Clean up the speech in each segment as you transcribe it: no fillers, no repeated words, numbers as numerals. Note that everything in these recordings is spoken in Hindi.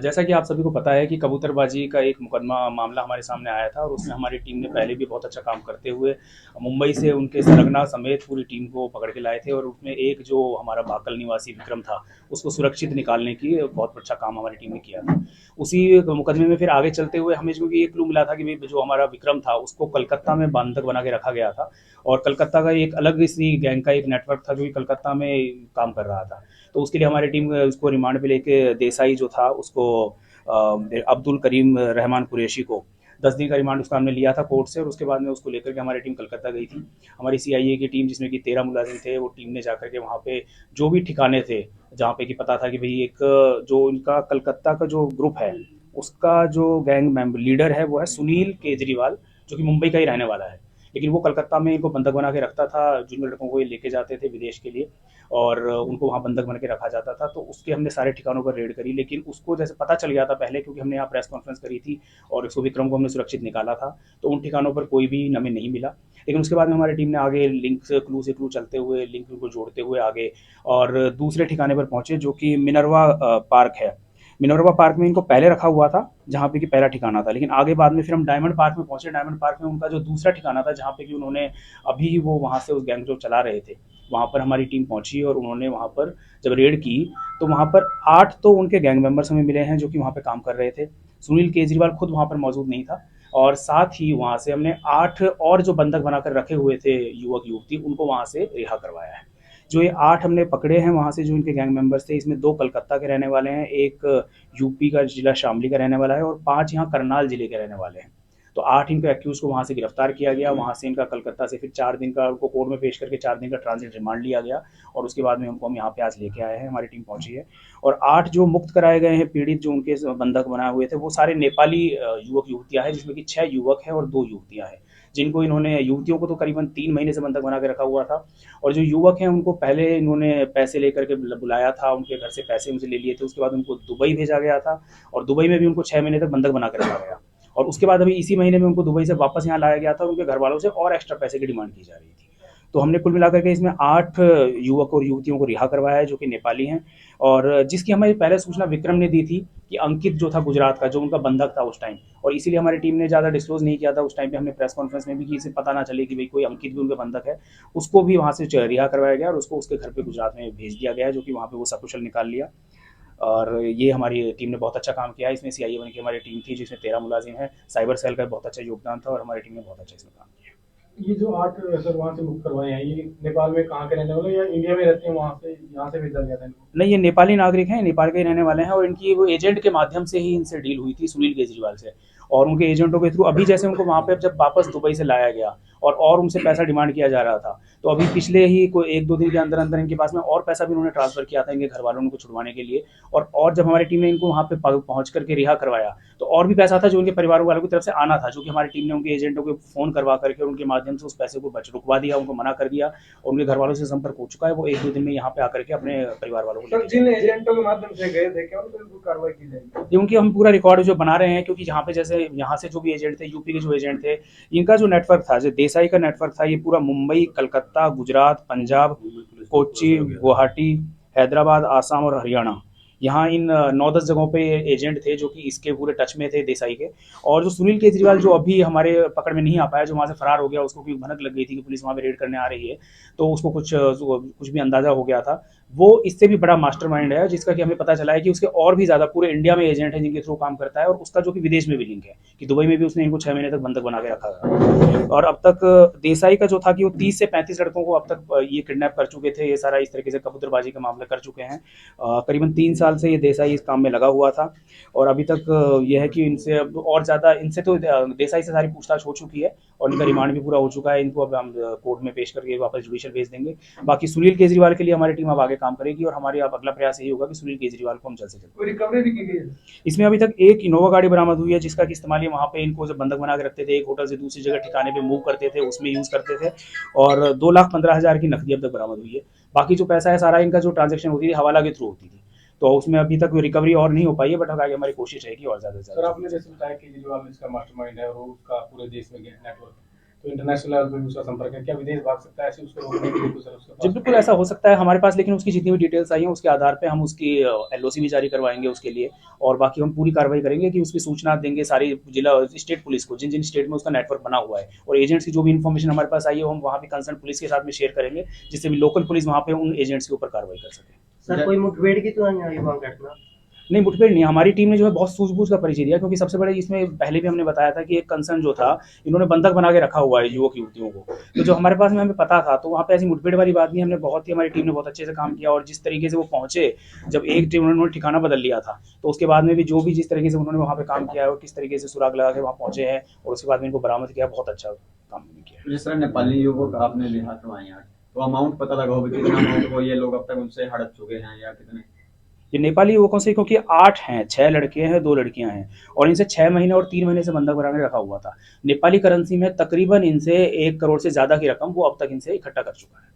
जैसा कि आप सभी को पता है कि कबूतरबाजी का एक मुकदमा मामला हमारे सामने आया था और उसमें हमारी टीम ने पहले भी बहुत अच्छा काम करते हुए मुंबई से उनके सरगना समेत पूरी टीम को पकड़ के लाए थे और उसमें एक जो हमारा बाकल निवासी विक्रम था उसको सुरक्षित निकालने की बहुत अच्छा काम हमारी टीम ने किया था। उसी मुकदमे में फिर आगे चलते हुए हमें जो कि एक क्लू मिला था कि भाई जो हमारा विक्रम था उसको कलकत्ता में बंधक बना के रखा गया था और कलकत्ता का एक अलग इसी गैंग का एक नेटवर्क था जो कि कलकत्ता में काम कर रहा था। तो उसके लिए हमारी टीम उसको रिमांड पे लेके देसाई जो था उसको अब्दुल करीम रहमान कुरैशी को 10 दिन का रिमांड उसका हमने लिया था कोर्ट से और उसके बाद में उसको लेकर के हमारी टीम कलकत्ता गई थी। हमारी सीआईए की टीम जिसमें कि 13 मुलाजिम थे वो टीम ने जाकर के वहाँ पे जो भी ठिकाने थे जहाँ पे कि पता था कि भाई एक जो इनका कलकत्ता का जो ग्रुप है उसका जो गैंग मेंबर लीडर है वो है सुनील केजरीवाल जो कि मुंबई का ही रहने वाला है। लेकिन वो कलकत्ता में इनको बंधक बना के रखता था जिन लड़कों को ये लेके जाते थे विदेश के लिए और उनको वहाँ बंधक बन के रखा जाता था। तो उसके हमने सारे ठिकानों पर रेड करी लेकिन उसको जैसे पता चल गया था पहले क्योंकि हमने यहाँ प्रेस कॉन्फ्रेंस करी थी और उसको विक्रम को हमने सुरक्षित निकाला था। तो उन ठिकानों पर कोई भी हमें नहीं मिला। लेकिन उसके बाद में हमारी टीम ने आगे लिंक से क्लू चलते हुए लिंक को जोड़ते हुए आगे और दूसरे ठिकाने पर पहुंचे जो कि मिनरवा पार्क है। मिनोरवा पार्क में इनको पहले रखा हुआ था जहाँ पे कि पहला ठिकाना था लेकिन आगे बाद में फिर हम डायमंड पार्क में पहुंचे। डायमंड पार्क में उनका जो दूसरा ठिकाना था जहाँ पे कि उन्होंने अभी वो वहाँ से उस गैंग जो चला रहे थे वहाँ पर हमारी टीम पहुंची और उन्होंने वहाँ पर जब रेड की तो वहाँ पर 8 तो उनके गैंग मेंबर्स हमें मिले हैं जो कि वहाँ पे काम कर रहे थे। सुनील केजरीवाल खुद वहाँ पर मौजूद नहीं था और साथ ही वहाँ से हमने 8 और जो बंधक बनाकर रखे हुए थे युवक युवती उनको वहाँ से रिहा करवाया है। जो ये 8 हमने पकड़े हैं वहाँ से जो इनके गैंग मेंबर्स थे इसमें 2 कलकत्ता के रहने वाले हैं, एक यूपी का जिला शामली का रहने वाला है और 5 यहाँ करनाल जिले के रहने वाले हैं। तो 8 इनको एक्यूज को वहाँ से गिरफ्तार किया गया। वहाँ से इनका कलकत्ता से फिर 4 दिन का उनको कोर्ट में पेश करके 4 दिन का ट्रांजिट रिमांड लिया गया और उसके बाद में उनको हम यहाँ पे आज लेके आए हैं। हमारी टीम पहुंची है और 8 जो मुक्त कराए गए हैं पीड़ित जो उनके बंधक बनाए हुए थे वो सारे नेपाली युवक युवतियाँ हैं जिसमें कि 6 युवक हैं और 2 युवतियाँ हैं जिनको इन्होंने युवतियों को तो करीबन 3 महीने से बंधक बना के रखा हुआ था और जो युवक हैं उनको पहले इन्होंने पैसे लेकर के बुलाया था उनके घर से पैसे उनसे ले लिए थे। उसके बाद उनको दुबई भेजा गया था और दुबई में भी उनको 6 महीने तक बंधक बना के रखा गया और उसके बाद अभी इसी महीने में उनको दुबई से वापस यहाँ लाया गया था और उनके घर वालों से और एक्स्ट्रा पैसे की डिमांड की जा रही थी। तो हमने कुल मिलाकर के इसमें 8 युवक और युवतियों को रिहा करवाया है जो कि नेपाली हैं और जिसकी हमें पहले सूचना विक्रम ने दी थी कि अंकित जो था गुजरात का जो उनका बंधक था उस टाइम और इसीलिए हमारी टीम ने ज़्यादा डिस्क्लोज नहीं किया था उस टाइम पे। हमने प्रेस कॉन्फ्रेंस में भी कि इसे पता ना चले कि भाई कोई अंकित भी उनका बंधक है। उसको भी वहाँ से रिहा करवाया गया और उसको उसके घर पे गुजरात में भेज दिया गया जो कि वहाँ पे वो सकुशल निकाल लिया। और ये हमारी टीम ने बहुत अच्छा काम किया है। इसमें सीआईए बन की हमारी टीम थी जिसमें 13 मुलाजिम है। साइबर सेल का बहुत अच्छा योगदान था और हमारी टीम ने बहुत अच्छा इसमें काम किया। ये जो 8 सर वहाँ से मुक्त करवाए हैं, ये नेपाल में कहाँ के रहने वाले या इंडिया में रहते हैं, वहाँ से यहाँ से भेजा गया था इनको? नहीं, ये नेपाली नागरिक हैं, नेपाल के ही रहने वाले हैं और इनकी वो एजेंट के माध्यम से ही इनसे डील हुई थी सुनील केजरीवाल से और उनके एजेंटों के थ्रू अभी जैसे उनको वहाँ पे जब वापस दुबई से लाया गया और उनसे पैसा डिमांड किया जा रहा था तो अभी पिछले ही कोई 1-2 दिन के अंदर अंदर इनके पास में और पैसा भी उन्होंने ट्रांसफर किया था इनके घर वालों को छुड़वाने के लिए और जब हमारी टीम ने इनको वहाँ पे पहुँच करके रिहा करवाया तो और भी पैसा था जो उनके परिवार वालों की तरफ से आना था जो कि हमारी टीम ने उनके एजेंटों को फ़ोन करवा करके और उनके माध्यम से उस पैसे को रुकवा दिया, उनको मना कर दिया और उनके घर वालों से संपर्क हो चुका है। वो 1-2 दिन में यहाँ पे आकर के अपने परिवार वालों को सर, लेके जिन जाएंगे। एजेंटों के माध्यम से गए थे, क्या उन पर कोई कार्रवाई की जाएगी? ये उनकी हम पूरा रिकॉर्ड जो बना रहे हैं क्योंकि यहाँ पे जैसे यहाँ से जो भी एजेंट थे यूपी के जो एजेंट थे इनका जो नेटवर्क था जो देसाई का नेटवर्क था ये पूरा मुंबई कलकत्ता गुजरात पंजाब कोच्चि गुवाहाटी हैदराबाद आसाम और हरियाणा यहाँ इन 9-10 जगहों पे एजेंट थे जो कि इसके पूरे टच में थे देसाई के। और जो सुनील केजरीवाल जो अभी हमारे पकड़ में नहीं आ पाया जो वहाँ से फरार हो गया उसको भी भनक लग गई थी कि पुलिस वहाँ पे रेड करने आ रही है तो उसको कुछ भी अंदाजा हो गया था। वो इससे भी बड़ा मास्टरमाइंड है जिसका कि हमें पता चला है कि उसके और भी ज़्यादा पूरे इंडिया में एजेंट हैं जिनके थ्रू काम करता है और उसका जो कि विदेश में भी लिंक है कि दुबई में भी उसने इनको 6 महीने तक बंधक बना के रखा था। और अब तक देसाई का जो था कि वो 30 से 35 लड़कों को अब तक ये किडनैप कर चुके थे। ये सारा इस तरीके से कबूतरबाजी का मामला कर चुके हैं। करीबन 3 साल से ये देसाई इस काम में लगा हुआ था और अभी तक ये है कि इनसे अब और ज़्यादा इनसे तो देसाई से सारी पूछताछ हो चुकी है और इनका रिमांड भी पूरा हो चुका है। इनको अब हम कोर्ट में पेश करके वापस जुडिशियल भेज देंगे। बाकी सुनील केजरीवाल के लिए हमारी टीम अब आगे काम करेगी और हमारी अब अगला प्रयास यही होगा कि सुनील केजरीवाल को हम जल्द से जल्द। कोई रिकवरी भी की गई है? इसमें अभी तक एक इनोवा गाड़ी बरामद हुई है जिसका कि इस्तेमाल ये वहाँ पे इनको जब बंधक बना के रखते थे एक होटल से दूसरी जगह ठिकाने पे मूव करते थे उसमें यूज़ करते थे और 2,15,000 की नकदी अब तक बरामद हुई है। बाकी जो पैसा है सारा इनका जो ट्रांजेक्शन होती थी हवाला के थ्रू होती थी तो उसमें अभी तक रिकवरी और नहीं हो पाई है बट आगे हमारी कोशिश रहेगी और ज़्यादा से सर, ज़्यादा। आपने जैसे बताया केजरीवाल इसका मास्टरमाइंड है और वो उसका पूरे देश में नेटवर्क है। तो इंटरनेशनल लेवल पे भी उसका संपर्क है, क्या विदेश भाग सकता है ऐसे उसको रोकने के लिए कुछ सर उसके जी पास? बिल्कुल ऐसा हो सकता है हमारे पास, लेकिन उसकी जितनी भी डिटेल्स आई हैं उसके आधार पे हम उसकी एलओसी भी जारी करवाएंगे उसके लिए, और बाकी हम पूरी कार्रवाई करेंगे कि उसकी सूचना देंगे सारी जिला स्टेट पुलिस को, जिन जिन स्टेट में उसका नेटवर्क बना हुआ है, और एजेंट्स की जो भी इन्फॉर्मेशन हमारे पास आई है वो हम वहाँ पे कंसर्न पुलिस के साथ में शेयर करेंगे, जिससे भी लोकल पुलिस वहाँ पे उन एजेंट्स के ऊपर कार्रवाई कर सके। सर कोई मुठभेड़ की तो नहीं आई वहाँ घटना? नहीं, मुठभेड़ नहीं, हमारी टीम ने जो है बहुत सूझबूझ का परिचय दिया, क्योंकि सबसे बड़े इसमें पहले भी हमने बताया था कि एक कंसर्न जो था, इन्होंने बंधक बना के रखा हुआ है युवक युवतियों को, तो जो हमारे पास में हमें पता था, तो वहाँ पे ऐसी मुठभेड़ वाली बात नहीं, हमने बहुत ही, हमारी टीम ने बहुत अच्छे से काम किया, और जिस तरीके से वो पहुंचे, जब एक टीम उन्होंने ठिकाना बदल लिया था, तो उसके बाद में भी जो भी जिस तरीके से उन्होंने वहाँ पे काम किया है और किस तरीके से सुराग लगा के वहाँ पहुंचे हैं, और उसके बाद में इनको बरामद किया, बहुत अच्छा काम किया। जिस तरह नेपाली युवक आपने रिहा करवाए हैं, तो अमाउंट पता लगा होगा कितना अमाउंट को ये लोग अब तक उनसे हड़प चुके हैं या कितने? ये नेपाली युवकों से, क्योंकि 8 हैं, 6 लड़के हैं, 2 लड़कियां हैं, और इनसे 6 महीने और 3 महीने से बंधक बना के रखा हुआ था। नेपाली करेंसी में तकरीबन इनसे 1 करोड़ से ज़्यादा की रकम वो अब तक इनसे इकट्ठा कर चुका है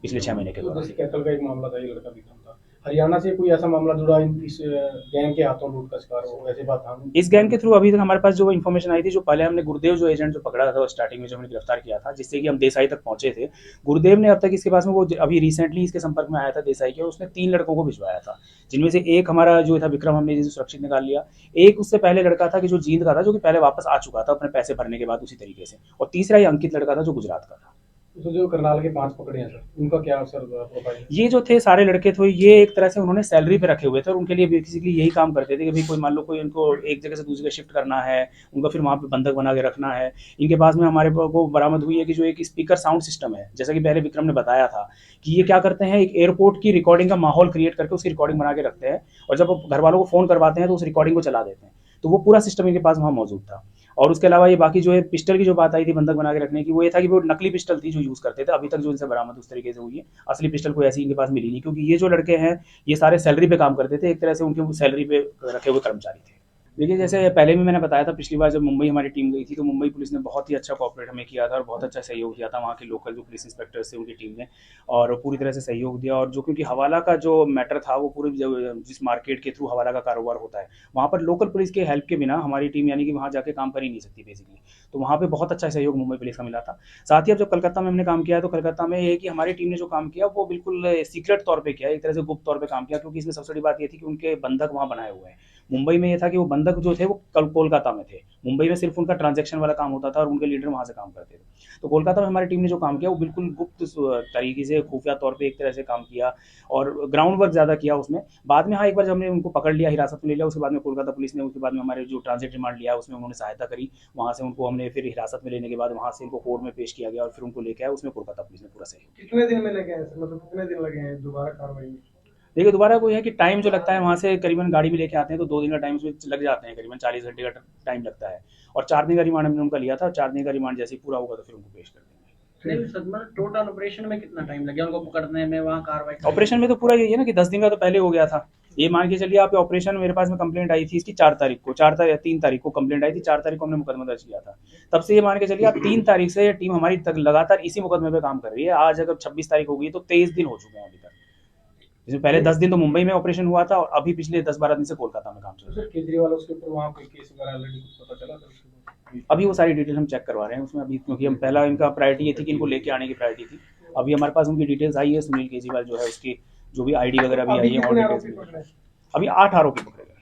पिछले 6 महीने के तो दौरान। जैसे कैथल का एक मामला था, ये लड़का विक्रम था, हरियाणा से कोई ऐसा मामला जुड़ा इस गैंग के हाथों लूट का शिकार हो, ऐसी बात था? इस गैंग के थ्रू अभी तक हमारे पास जो इन्फॉर्मेशन आई थी, जो पहले हमने गुरुदेव जो एजेंट जो पकड़ा था स्टार्टिंग में, जो हमने गिरफ्तार किया था, जिससे कि हम देसाई तक पहुंचे थे, गुरुदेव ने अब तक इसके पास में, वो अभी रिसेंटली इसके संपर्क में आया था देसाई के, उसने 3 लड़कों को भिजवाया था, जिनमें से एक हमारा जो था विक्रम, हमने जिसे सुरक्षित निकाल लिया, एक उससे पहले लड़का था कि जो जींद का था, जो कि पहले वापस आ चुका था अपने पैसे भरने के बाद उसी तरीके से, और तीसरा ये अंकित लड़का था जो गुजरात का था। तो जो करनाल के 5 पकड़े हैं सर, उनका क्या सर प्रोफाइल है? ये जो थे सारे लड़के थे, ये एक तरह से उन्होंने सैलरी पे रखे हुए थे, और उनके लिए बेसिकली यही काम करते थे कि भाई कोई मान लो कोई उनको एक जगह से दूसरी जगह शिफ्ट करना है, उनका फिर वहाँ पे बंधक बना के रखना है। इनके पास में हमारे को बरामद हुई है कि जो एक स्पीकर साउंड सिस्टम है, जैसा कि पहले विक्रम ने बताया था, कि ये क्या करते हैं, एक एयरपोर्ट की रिकॉर्डिंग का माहौल क्रिएट करके उसकी रिकॉर्डिंग बना के रखते हैं, और जब घर वालों को फ़ोन करवाते हैं तो उस रिकॉर्डिंग को चला देते हैं, तो वो पूरा सिस्टम इनके पास वहाँ मौजूद था। और उसके अलावा ये बाकी जो है पिस्टल की जो बात आई थी बंधक बना के रखने की, वो ये था कि वो नकली पिस्टल थी जो यूज़ करते थे, अभी तक जो इनसे बरामद उस तरीके से हुई है, असली पिस्टल कोई ऐसी इनके पास मिली नहीं, क्योंकि ये जो लड़के हैं ये सारे सैलरी पे काम करते थे, एक तरह से उनके सैलरी पे रखे हुए कर्मचारी थे। देखिए, जैसे पहले भी मैंने बताया था, पिछली बार जब मुंबई हमारी टीम गई थी, तो मुंबई पुलिस ने बहुत ही अच्छा कोऑपरेट हमें किया था और बहुत अच्छा सहयोग दिया था, वहाँ के लोकल जो पुलिस इंस्पेक्टर्स थे उनकी टीम ने, और पूरी तरह से सहयोग दिया। और जो, क्योंकि हवाला का जो मैटर था, वो पूरे जिस मार्केट के थ्रू हवाला का कारोबार होता है, वहाँ पर लोकल पुलिस के हेल्प के बिना हमारी टीम यानी कि वहाँ जाके काम कर ही नहीं सकती बेसिकली, तो वहाँ पे बहुत अच्छा सहयोग मुंबई पुलिस का मिला था। साथ ही अब जब कलकत्ता में हमने काम किया है, तो कलकत्ता में ये है कि हमारी टीम ने जो काम किया वो बिल्कुल सीक्रेट तौर पे किया, एक तरह से गुप्त तौर पे काम किया, क्योंकि इसमें सबसे बड़ी बात ये थी कि उनके बंधक वहाँ बनाए हुए हैं। मुंबई में ये था कि वो बंधक जो थे वो कोलकाता में थे, मुंबई में सिर्फ उनका ट्रांजैक्शन वाला काम होता था और उनके लीडर वहाँ से काम करते थे। तो कोलकाता में हमारी टीम ने जो काम किया वो बिल्कुल गुप्त तरीके से, खुफिया तौर पे एक तरह से काम किया, और ग्राउंड वर्क ज़्यादा किया उसमें। बाद में हाँ, एक बार जब हमने उनको पकड़ लिया, हिरासत में ले लिया, उसके बाद में कोलकाता पुलिस ने, उसके बाद में हमारे जो ट्रांजिट रिमांड लिया उसमें उन्होंने सहायता करी, वहाँ से उनको हमने फिर हिरासत में लेने के बाद वहाँ से इनको कोर्ट में पेश किया गया, और फिर उनको लेके आया, उसमें कोलकाता पुलिस ने पूरा सहयोग। कितने दिन में लगे हैं सर, मतलब कितने दिन लगे हैं दोबारा कार्रवाई में? देखिए, दोबारा कोई है कि टाइम जो लगता है वहाँ से, करीबन गाड़ी में लेके आते हैं तो 2 दिन का टाइम उसमें लग जाते हैं, करीबन 40 घंटे का टाइम लगता है, और 4 दिन का रिमांड हमने उनका लिया था, और 4 दिन का रिमांड जैसे ही पूरा होगा तो फिर उनको पेश कर देंगे। नहीं सर, मतलब टोटल ऑपरेशन में कितना टाइम लग गया उनको पकड़ने में, वहाँ कार्रवाई ऑपरेशन में तो पूरा यही है ना कि 10 दिन का तो पहले हो गया था। ये मान के चलिए आप, ऑपरेशन मेरे पास में कंप्लेंट आई थी इसकी 4 तारीख को, 3 तारीख को कंप्लेंट आई थी, 4 तारीख को हमने मुकदमा दर्ज किया था। तब से ये मान के चलिए आप 3 तारीख से टीम हमारी तक लगातार इसी मुकदमे पे काम कर रही है। आज अगर 26 तारीख हो गई तो 23 दिन हो चुके हैं अभी तक, जिसमें पहले 10 दिन तो मुंबई में ऑपरेशन हुआ था, और अभी पिछले 10-12 दिन से कोलकाता में काम चल रहा है। सर केजरीवाल उसके ऊपर वहाँ कोई केस वगैरह ऑलरेडी कुछ पता चला सर? अभी वो सारी डिटेल हम चेक करवा रहे हैं उसमें अभी, क्योंकि हम पहला इनका प्रायोरिटी ये थी कि इनको लेके आने की प्रायोरिटी थी। अभी हमारे पास उनकी डिटेल्स आई है, सुनील केजरीवाल जो है उसकी जो भी आईडी वगैरह भी आई है, और डिटेल्स अभी 8 आरोपी पकड़े।